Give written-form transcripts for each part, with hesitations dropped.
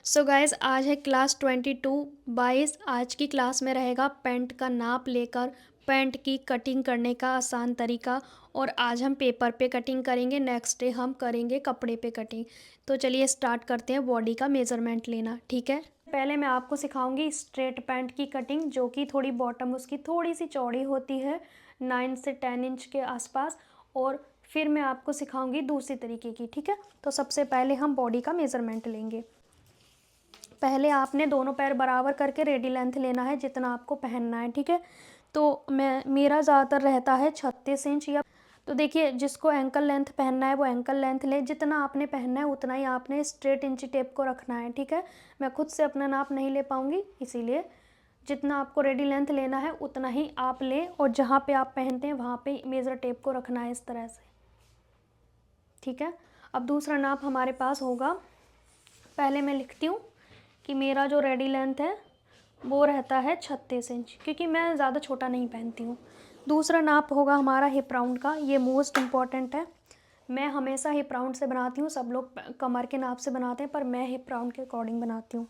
So guys आज है class 22 आज की क्लास में रहेगा पैंट का नाप लेकर पैंट की कटिंग करने का आसान तरीका। और आज हम पेपर पे कटिंग करेंगे, नेक्स्ट डे हम करेंगे कपड़े पे कटिंग। तो चलिए स्टार्ट करते हैं बॉडी का मेज़रमेंट लेना, ठीक है। पहले मैं आपको सिखाऊंगी स्ट्रेट पैंट की कटिंग, जो कि थोड़ी बॉटम उसकी थोड़ी सी चौड़ी होती है, 9 से 10 इंच के आसपास। और फिर मैं आपको सिखाऊंगी दूसरी तरीके की, ठीक है। तो सबसे पहले हम बॉडी का मेज़रमेंट लेंगे। पहले आपने दोनों पैर बराबर करके रेडी लेंथ लेना है जितना आपको पहनना है, ठीक है। तो मेरा ज़्यादातर रहता है 36 इंच। या तो देखिए, जिसको एंकल लेंथ पहनना है वो एंकल लेंथ ले, जितना आपने पहनना है उतना ही आपने स्ट्रेट इंची टेप को रखना है, ठीक है। मैं खुद से अपना नाप नहीं ले पाऊँगी, इसीलिए जितना आपको रेडी लेंथ लेना है उतना ही आप लें, और जहाँ पे आप पहनते हैं वहाँ पे मेज़र टेप को रखना है इस तरह से, ठीक है। अब दूसरा नाप हमारे पास होगा, पहले मैं लिखती हूँ कि मेरा जो रेडी लेंथ है वो रहता है 36 इंच, क्योंकि मैं ज़्यादा छोटा नहीं पहनती हूँ। दूसरा नाप होगा हमारा हिप राउंड का, ये मोस्ट इम्पॉर्टेंट है। मैं हमेशा हिप राउंड से बनाती हूँ, सब लोग कमर के नाप से बनाते हैं, पर मैं हिप राउंड के अकॉर्डिंग बनाती हूँ।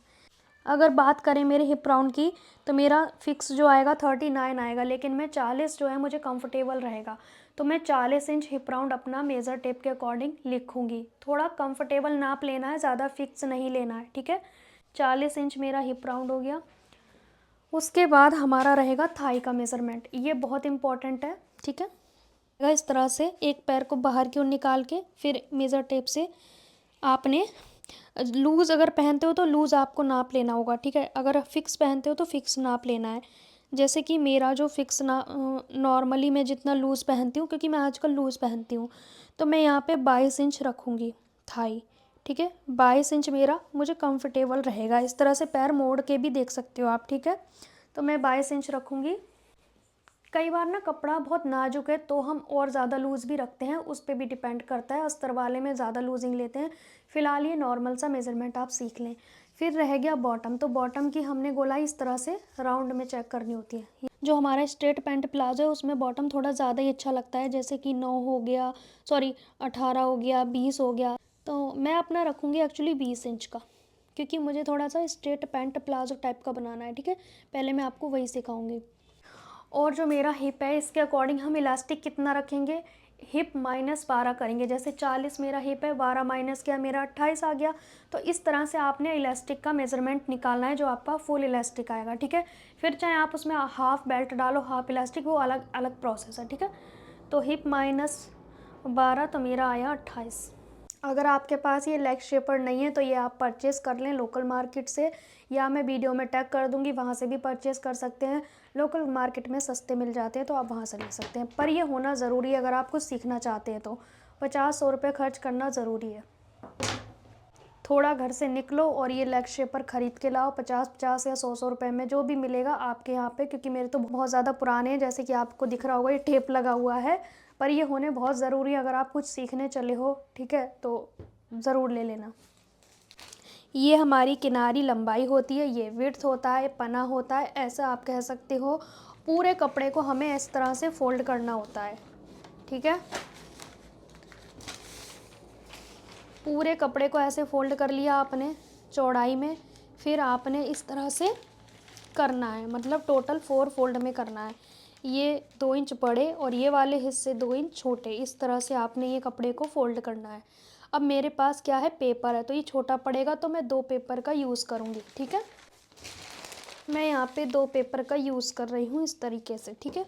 अगर बात करें मेरे हिप राउंड की, तो मेरा फिक्स जो आएगा 39 आएगा, लेकिन मैं 40 जो है मुझे कंफर्टेबल रहेगा। तो मैं 40 इंच हिप राउंड अपना मेज़र टेप के अकॉर्डिंग लिखूँगी। थोड़ा कंफर्टेबल नाप लेना है, ज़्यादा फिक्स नहीं लेना है, ठीक है। 40 इंच मेरा हिप राउंड हो गया। उसके बाद हमारा रहेगा थाई का मेज़रमेंट, ये बहुत इंपॉर्टेंट है, ठीक है। इस तरह से एक पैर को बाहर की ओर निकाल के फिर मेज़र टेप से आपने लूज़ अगर पहनते हो तो लूज़ आपको नाप लेना होगा, ठीक है। अगर फिक्स पहनते हो तो फिक्स नाप लेना है। जैसे कि मेरा जो फिक्स ना नॉर्मली मैं जितना लूज़ पहनती हूँ, क्योंकि मैं आजकल लूज़ पहनती हूँ, तो मैं यहाँ पे 22 इंच रखूँगी थाई, ठीक है। 22 इंच मेरा मुझे कंफर्टेबल रहेगा। इस तरह से पैर मोड़ के भी देख सकते हो आप, ठीक है। तो मैं 22 इंच रखूँगी। कई बार ना कपड़ा बहुत नाजुक है तो हम और ज़्यादा लूज़ भी रखते हैं, उस पर भी डिपेंड करता है। अस्तर वाले में ज़्यादा लूजिंग लेते हैं। फ़िलहाल ये नॉर्मल सा मेज़रमेंट आप सीख लें। फिर रह गया बॉटम, तो बॉटम की हमने गोलाई इस तरह से राउंड में चेक करनी होती है। जो हमारा स्ट्रेट पैंट प्लाजो है उसमें बॉटम थोड़ा ज़्यादा ही अच्छा लगता है, जैसे कि 9 हो गया, सॉरी 18 हो गया, 20 हो गया। तो मैं अपना रखूँगी एक्चुअली 20 इंच का, क्योंकि मुझे थोड़ा सा स्ट्रेट पैंट प्लाजो टाइप का बनाना है, ठीक है। पहले मैं आपको वही सिखाऊंगी। और जो मेरा हिप है इसके अकॉर्डिंग हम इलास्टिक कितना रखेंगे, हिप -12 करेंगे। जैसे 40 मेरा हिप है, 12 माइनस किया मेरा 28 आ गया। तो इस तरह से आपने इलास्टिक का मेज़रमेंट निकालना है, जो आपका फुल इलास्टिक आएगा, ठीक है। फिर चाहे आप उसमें हाफ बेल्ट डालो, हाफ इलास्टिक, वो अलग अलग प्रोसेस है, ठीक है। तो हिप -12 तो मेरा आया 28। अगर आपके पास ये लेग शेपर नहीं है तो ये आप परचेज़ कर लें लोकल मार्केट से, या मैं वीडियो में टैग कर दूंगी, वहाँ से भी परचेज़ कर सकते हैं। लोकल मार्केट में सस्ते मिल जाते हैं तो आप वहाँ से ले सकते हैं। पर ये होना ज़रूरी है, अगर आप कुछ सीखना चाहते हैं तो 50-100 रुपये खर्च करना ज़रूरी है। थोड़ा घर से निकलो और ये लेग शेपर ख़रीद के लाओ, 50-50 या 100-100 रुपये में जो भी मिलेगा आपके यहाँ पे, क्योंकि मेरे तो बहुत ज़्यादा पुराने हैं, जैसे कि आपको दिख रहा होगा ये टेप लगा हुआ है। पर ये होने बहुत ज़रूरी है, अगर आप कुछ सीखने चले हो, ठीक है, तो ज़रूर ले लेना। ये हमारी किनारी लंबाई होती है, ये विड्थ होता है, पना होता है, ऐसा आप कह सकते हो। पूरे कपड़े को हमें इस तरह से फोल्ड करना होता है, ठीक है। पूरे कपड़े को ऐसे फोल्ड कर लिया आपने चौड़ाई में, फिर आपने इस तरह से करना है, मतलब टोटल 4 फोल्ड में करना है। ये 2 इंच बड़े और ये वाले हिस्से 2 इंच छोटे, इस तरह से आपने ये कपड़े को फोल्ड करना है। अब मेरे पास क्या है, पेपर है, तो ये छोटा पड़ेगा तो मैं 2 पेपर का यूज़ करूँगी, ठीक है। मैं यहाँ पे 2 पेपर का यूज़ कर रही हूँ इस तरीके से, ठीक है।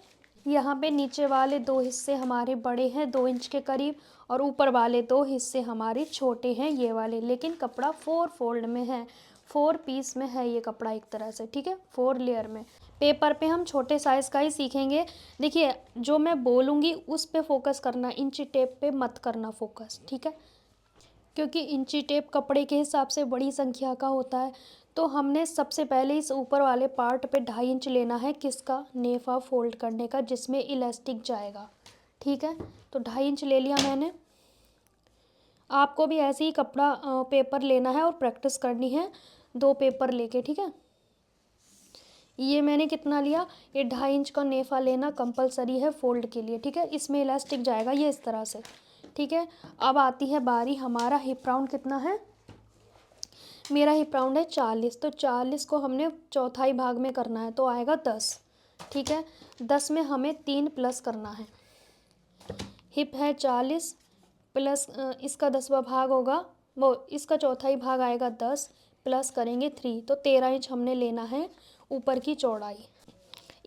यहाँ पे नीचे वाले 2 हिस्से हमारे बड़े हैं 2 इंच के करीब, और ऊपर वाले 2 हिस्से हमारे छोटे हैं ये वाले, लेकिन कपड़ा 4 फोल्ड में है, 4 पीस में है ये कपड़ा एक तरह से, ठीक है, 4 लेयर में। पेपर पे हम छोटे साइज़ का ही सीखेंगे। देखिए, जो मैं बोलूँगी उस पे फोकस करना, इंची टेप पे मत करना फोकस, ठीक है, क्योंकि इंची टेप कपड़े के हिसाब से बड़ी संख्या का होता है। तो हमने सबसे पहले इस ऊपर वाले पार्ट पे 2.5 इंच लेना है, किसका, नेफा फोल्ड करने का, जिसमें इलास्टिक जाएगा, ठीक है। तो 2.5 इंच ले लिया मैंने। आपको भी ऐसे ही कपड़ा पेपर लेना है और प्रैक्टिस करनी है 2 पेपर लेके, ठीक है। ये मैंने कितना लिया, ये 2.5 इंच का नेफा लेना कंपलसरी है फोल्ड के लिए, ठीक है। इसमें इलास्टिक जाएगा ये इस तरह से, ठीक है। अब आती है बारी, हमारा हिप राउंड कितना है। मेरा हिप राउंड है 40, तो 40 को हमने चौथाई भाग में करना है तो आएगा 10। ठीक है, 10 में हमें 3 प्लस करना है। हिप है 40 प्लस इसका 10वां भाग होगा, वो इसका चौथाई भाग आएगा 10 प्लस करेंगे 3, तो 13 इंच हमने लेना है ऊपर की चौड़ाई।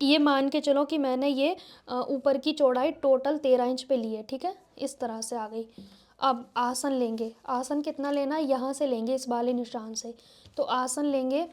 ये मान के चलो कि मैंने ये ऊपर की चौड़ाई टोटल 13 इंच पे ली है। ठीक है, इस तरह से आ गई। अब आसन लेंगे, आसन कितना लेना है, यहाँ से लेंगे इस वाले निशान से। तो आसन लेंगे,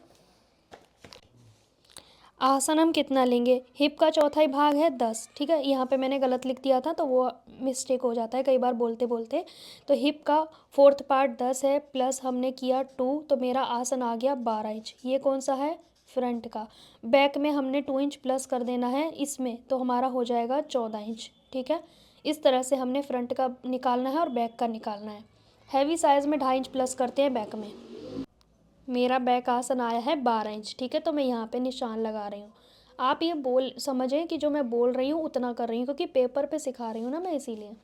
आसन हम कितना लेंगे, हिप का चौथाई भाग है 10। ठीक है, यहाँ पे मैंने गलत लिख दिया था तो वो मिस्टेक हो जाता है कई बार बोलते बोलते। तो हिप का 4th पार्ट 10 है, प्लस हमने किया 2, तो मेरा आसन आ गया 12 इंच। ये कौन सा है, फ्रंट का। बैक में हमने 2 इंच प्लस कर देना है इसमें, तो हमारा हो जाएगा 14 इंच। ठीक है, इस तरह से हमने फ्रंट का निकालना है और बैक का निकालना है। हैवी साइज़ में 2.5 इंच प्लस करते हैं बैक में। मेरा बैक आसन आया है 12 इंच। ठीक है, तो मैं यहाँ पे निशान लगा रही हूँ। आप ये बोल समझें कि जो मैं बोल रही हूँ उतना कर रही हूँ, क्योंकि पेपर पे सिखा रही हूँ ना मैं, इसीलिए।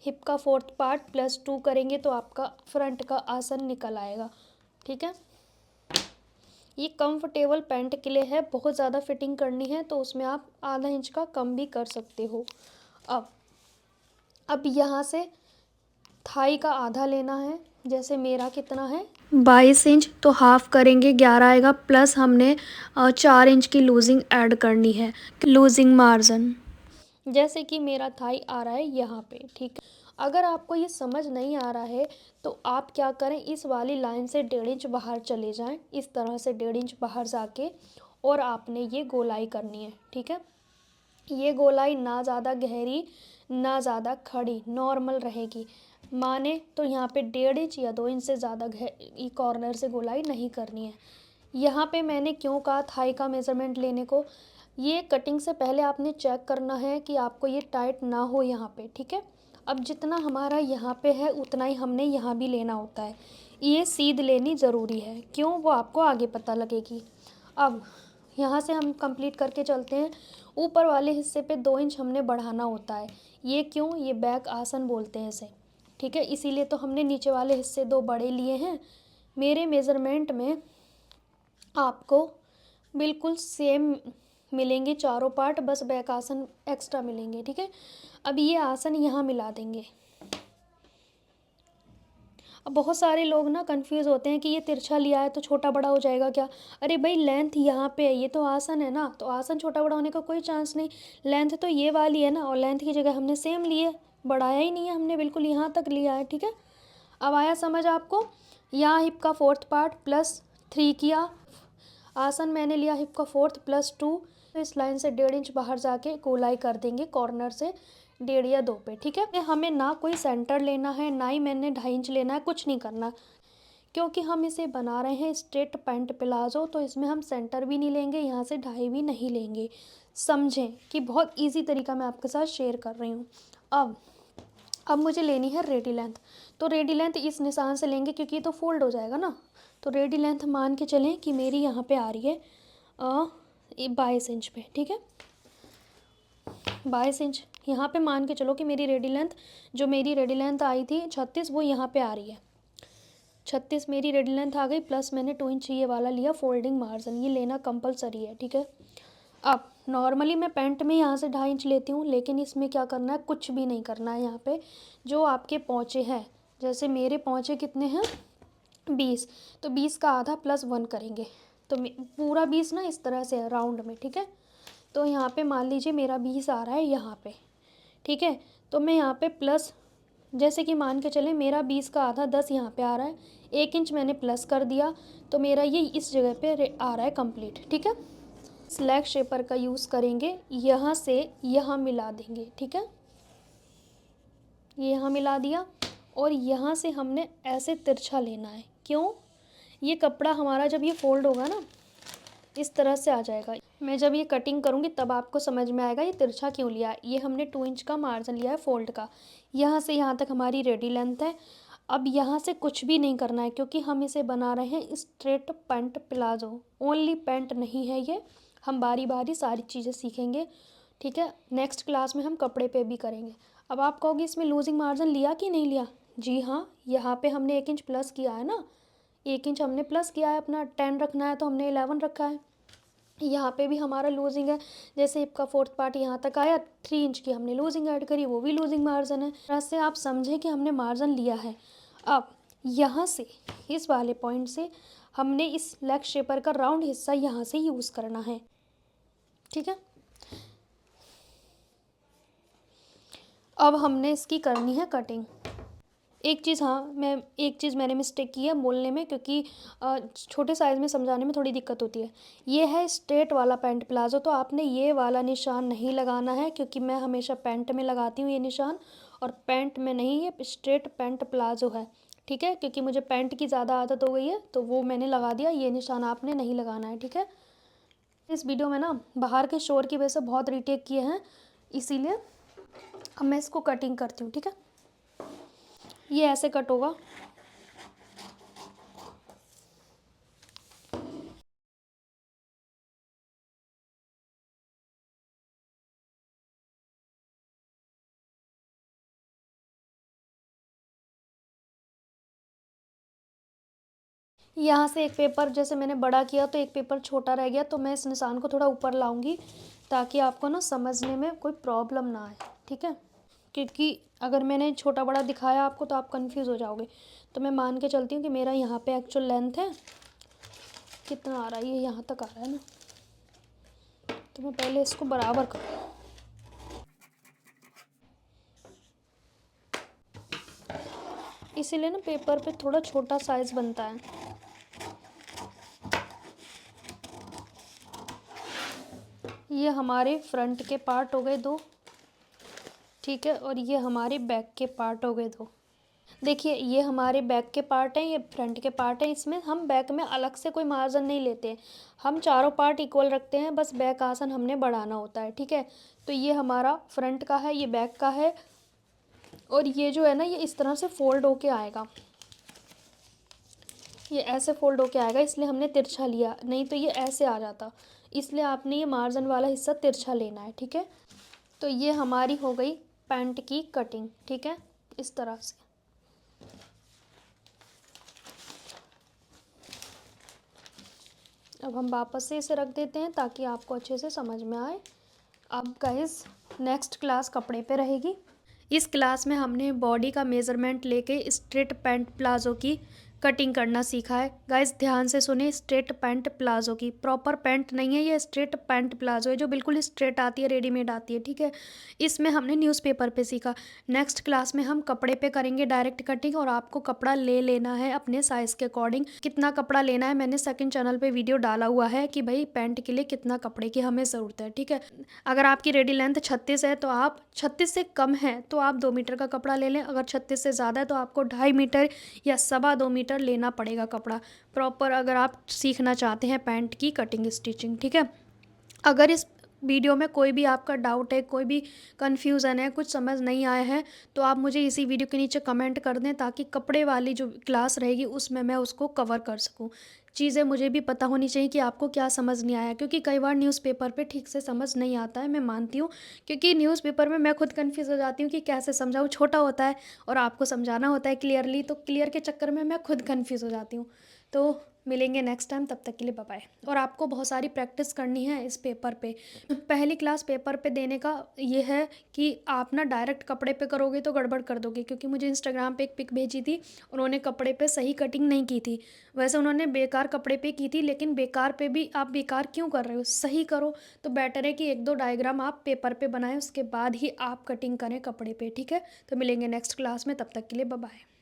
हिप का 4th पार्ट प्लस 2 करेंगे तो आपका फ्रंट का आसन निकल आएगा। ठीक है, ये कंफर्टेबल पैंट के लिए है, बहुत ज़्यादा फिटिंग करनी है तो उसमें आप आधा इंच का कम भी कर सकते हो। अब यहाँ से थाई का आधा लेना है, जैसे मेरा कितना है 22 इंच, तो हाफ करेंगे 11 आएगा, प्लस हमने 4 इंच की लूजिंग ऐड करनी है, लूजिंग मार्जिन। जैसे कि मेरा थाई आ रहा है यहाँ पे। ठीक है, अगर आपको ये समझ नहीं आ रहा है तो आप क्या करें, इस वाली लाइन से 1.5 इंच बाहर चले जाएं, इस तरह से 1.5 इंच बाहर जाके और आपने ये गोलाई करनी है। ठीक है, ये गोलाई ना ज़्यादा गहरी ना ज़्यादा खड़ी, नॉर्मल रहेगी। माने तो यहाँ पे 1.5 इंच या 2 इंच से ज़्यादा कॉर्नर से गोलाई नहीं करनी है। यहाँ पे मैंने क्यों कहा थाई का मेज़रमेंट लेने को, ये कटिंग से पहले आपने चेक करना है कि आपको ये टाइट ना हो यहाँ पे। ठीक है, अब जितना हमारा यहाँ पे है उतना ही हमने यहाँ भी लेना होता है। ये सीध लेनी ज़रूरी है, क्यों, वो आपको आगे पता लगेगी। अब यहाँ से हम कंप्लीट करके चलते हैं। ऊपर वाले हिस्से पे 2 इंच हमने बढ़ाना होता है, ये क्यों, ये बैक आसन बोलते हैं इसे। ठीक है, इसीलिए तो हमने नीचे वाले हिस्से 2 बड़े लिए हैं। मेरे मेज़रमेंट में आपको बिल्कुल सेम मिलेंगे चारों पार्ट, बस बैक आसन एक्स्ट्रा मिलेंगे। ठीक है, अब ये आसन यहाँ मिला देंगे। अब बहुत सारे लोग ना कंफ्यूज होते हैं कि ये तिरछा लिया है तो छोटा बड़ा हो जाएगा क्या। अरे भाई लेंथ यहाँ पे है, ये तो आसन है ना, तो आसन छोटा बड़ा होने का कोई चांस नहीं। लेंथ तो ये वाली है ना, और लेंथ की जगह हमने सेम लिए, बढ़ाया ही नहीं है हमने, बिल्कुल यहाँ तक लिया है। ठीक है, अब आया समझ आपको। यहाँ हिप का 4th पार्ट प्लस 3 किया, आसन मैंने लिया हिप का 4th प्लस 2, तो इस लाइन से 1.5 इंच बाहर जाके गोलाई कर देंगे कॉर्नर से 1.5 या 2 पे। ठीक है, हमें ना कोई सेंटर लेना है, ना ही मैंने 2.5 इंच लेना है, कुछ नहीं करना, क्योंकि हम इसे बना रहे हैं स्ट्रेट पैंट प्लाजो, तो इसमें हम सेंटर भी नहीं लेंगे, यहाँ से 2.5 भी नहीं लेंगे। समझें कि बहुत ईजी तरीका मैं आपके साथ शेयर कर रही हूँ। अब मुझे लेनी है रेडी लेंथ, तो रेडी लेंथ इस निशान से लेंगे क्योंकि ये तो फोल्ड हो जाएगा ना। तो रेडी लेंथ मान के चलें कि मेरी यहाँ पे आ रही है 22 इंच पे। ठीक है, 22 इंच यहाँ पे मान के चलो कि मेरी रेडी लेंथ, जो मेरी रेडी लेंथ आई थी 36, वो यहाँ पे आ रही है 36 मेरी रेडी लेंथ आ गई, प्लस मैंने 2 इंच ये वाला लिया फोल्डिंग मार्जिन, ये लेना कंपलसरी है। ठीक है, अब नॉर्मली मैं पैंट में यहाँ से 2.5 इंच लेती हूँ, लेकिन इसमें क्या करना है, कुछ भी नहीं करना है। यहाँ पे जो आपके पौचे हैं, जैसे मेरे पौचे कितने हैं 20, तो 20 का आधा प्लस 1 करेंगे, तो पूरा 20 ना इस तरह से है राउंड में। ठीक है, तो यहाँ पे मान लीजिए मेरा 20 आ रहा है यहाँ पे। ठीक है, तो मैं यहाँ पे प्लस, जैसे कि मान के चले मेरा 20 का आधा 10 यहाँ पे आ रहा है, 1 इंच मैंने प्लस कर दिया, तो मेरा ये इस जगह पे आ रहा है कंप्लीट। ठीक है, स्लैग शेपर का यूज़ करेंगे, यहाँ से यहाँ मिला देंगे। ठीक है, ये यहाँ मिला दिया, और यहाँ से हमने ऐसे तिरछा लेना है, क्यों, ये कपड़ा हमारा जब ये फोल्ड होगा ना इस तरह से आ जाएगा। मैं जब ये कटिंग करूँगी तब आपको समझ में आएगा ये तिरछा क्यों लिया है। ये हमने 2 इंच का मार्जिन लिया है फोल्ड का, यहाँ से यहाँ तक हमारी रेडी लेंथ है। अब यहाँ से कुछ भी नहीं करना है, क्योंकि हम इसे बना रहे हैं straight pant palazzo, only pant नहीं है ये, हम बारी बारी सारी चीज़ें सीखेंगे। ठीक है, नेक्स्ट क्लास में हम कपड़े पे भी करेंगे। अब आप कहोगे इसमें लूजिंग मार्जिन लिया कि नहीं लिया, जी हाँ, यहाँ पे हमने 1 इंच प्लस किया है ना, 1 इंच हमने प्लस किया है, अपना 10 रखना है तो हमने 11 रखा है। यहाँ पे भी हमारा लूजिंग है, जैसे हिप का 4th पार्ट यहाँ तक आया, 3 इंच की हमने लूजिंग ऐड करी, वो भी लूजिंग मार्जिन है। ऐसे आप समझें कि हमने मार्जिन लिया है। अब यहाँ से इस वाले पॉइंट से हमने इस लेग शेपर का राउंड हिस्सा यहाँ से यूज़ करना है, ठीक है। अब हमने इसकी करनी है कटिंग। एक चीज़, हाँ, एक चीज़ मैंने मिस्टेक की है बोलने में, क्योंकि छोटे साइज़ में समझाने में थोड़ी दिक्कत होती है। ये है स्ट्रेट वाला पैंट प्लाज़ो, तो आपने ये वाला निशान नहीं लगाना है, क्योंकि मैं हमेशा पैंट में लगाती हूँ ये निशान, और पैंट में नहीं, ये स्ट्रेट पैंट प्लाज़ो है, ठीक है। क्योंकि मुझे पैंट की ज़्यादा आदत हो गई है तो वो मैंने लगा दिया, ये निशान आपने नहीं लगाना है, ठीक है। इस वीडियो में ना बाहर के शोर की वजह से बहुत रीटेक किए हैं, इसीलिए अब मैं इसको कटिंग करती हूँ, ठीक है। ये ऐसे कट होगा। यहाँ से एक पेपर जैसे मैंने बड़ा किया तो एक पेपर छोटा रह गया, तो मैं इस निशान को थोड़ा ऊपर लाऊंगी ताकि आपको ना समझने में कोई प्रॉब्लम ना आए, ठीक है। क्योंकि अगर मैंने छोटा बड़ा दिखाया आपको तो आप कंफ्यूज हो जाओगे। तो मैं मान के चलती हूँ कि मेरा यहाँ पे एक्चुअल लेंथ है कितना आ रहा है, ये यहाँ तक आ रहा है ना, तो मैं पहले इसको बराबर करूँ। इसीलिए ना पेपर पे थोड़ा छोटा साइज़ बनता है। ये हमारे फ्रंट के पार्ट हो गए 2, ठीक है, और ये हमारे बैक के पार्ट हो गए 2। देखिए ये हमारे बैक के पार्ट हैं, ये फ्रंट के पार्ट हैं। इसमें हम बैक में अलग से कोई मार्जिन नहीं लेते, हम चारों पार्ट इक्वल रखते हैं, बस बैक आसन हमने बढ़ाना होता है, ठीक है। तो ये हमारा फ्रंट का है, ये बैक का है, और ये जो है ना ये इस तरह से फोल्ड होके आएगा, ये ऐसे फोल्ड होके आएगा, इसलिए हमने तिरछा लिया, नहीं तो ये ऐसे आ जाता, इसलिए आपने ये मार्जिन वाला हिस्सा तिरछा लेना है, ठीक है। तो ये हमारी हो गई पैंट की कटिंग, ठीक है, इस तरह से। अब हम वापस से इसे रख देते हैं ताकि आपको अच्छे से समझ में आए। अब गाइस नेक्स्ट क्लास कपड़े पे रहेगी। इस क्लास में हमने बॉडी का मेज़रमेंट लेके स्ट्रेट पैंट प्लाज़ो की कटिंग करना सीखा है। गाइस ध्यान से सुने, स्ट्रेट पैंट प्लाज़ो की, प्रॉपर पैंट नहीं है ये, स्ट्रेट पैंट प्लाज़ो है जो बिल्कुल स्ट्रेट आती है, रेडीमेड आती है, ठीक है। इसमें हमने न्यूज़पेपर पे सीखा। नेक्स्ट क्लास में हम कपड़े पे करेंगे डायरेक्ट कटिंग, और आपको कपड़ा ले लेना है अपने साइज़ के अकॉर्डिंग। कितना कपड़ा लेना है मैंने सेकंड चैनल पे वीडियो डाला हुआ है कि भाई पैंट के लिए कितना कपड़े की हमें ज़रूरत है, ठीक है। अगर आपकी रेडी लेंथ 36 है तो आप 36 से कम है तो आप 2 मीटर का कपड़ा ले लें, अगर 36 से ज़्यादा है तो आपको 2.5 मीटर या 2.25 मीटर लेना पड़ेगा कपड़ा प्रॉपर, अगर आप सीखना चाहते हैं पैंट की कटिंग स्टिचिंग, ठीक है। अगर इस वीडियो में कोई भी आपका डाउट है, कोई भी कन्फ्यूज़न है, कुछ समझ नहीं आया है, तो आप मुझे इसी वीडियो के नीचे कमेंट कर दें ताकि कपड़े वाली जो क्लास रहेगी उसमें मैं उसको कवर कर सकूं। चीज़ें मुझे भी पता होनी चाहिए कि आपको क्या समझ नहीं आया, क्योंकि कई बार न्यूज़पेपर पे ठीक से समझ नहीं आता है, मैं मानती हूँ, क्योंकि न्यूज़पेपर में मैं खुद कन्फ्यूज़ हो जाती हूँ कि कैसे समझाऊँ, छोटा होता है और आपको समझाना होता है क्लियरली, तो क्लियर के चक्कर में मैं खुद कन्फ्यूज़ हो जाती हूँ। तो मिलेंगे नेक्स्ट टाइम, तब तक के लिए बाय बाय। और आपको बहुत सारी प्रैक्टिस करनी है इस पेपर पे। पहली क्लास पेपर पे देने का ये है कि आप ना डायरेक्ट कपड़े पे करोगे तो गड़बड़ कर दोगे, क्योंकि मुझे इंस्टाग्राम पे एक पिक भेजी थी, उन्होंने कपड़े पे सही कटिंग नहीं की थी। वैसे उन्होंने बेकार कपड़े पे की थी, लेकिन बेकार पे भी आप बेकार क्यों कर रहे हो, सही करो। तो बेटर है कि 1-2 डायग्राम आप पेपर पे बनाएं, उसके बाद ही आप कटिंग करें कपड़े पे, ठीक है। तो मिलेंगे नेक्स्ट क्लास में, तब तक के लिए बाय बाय।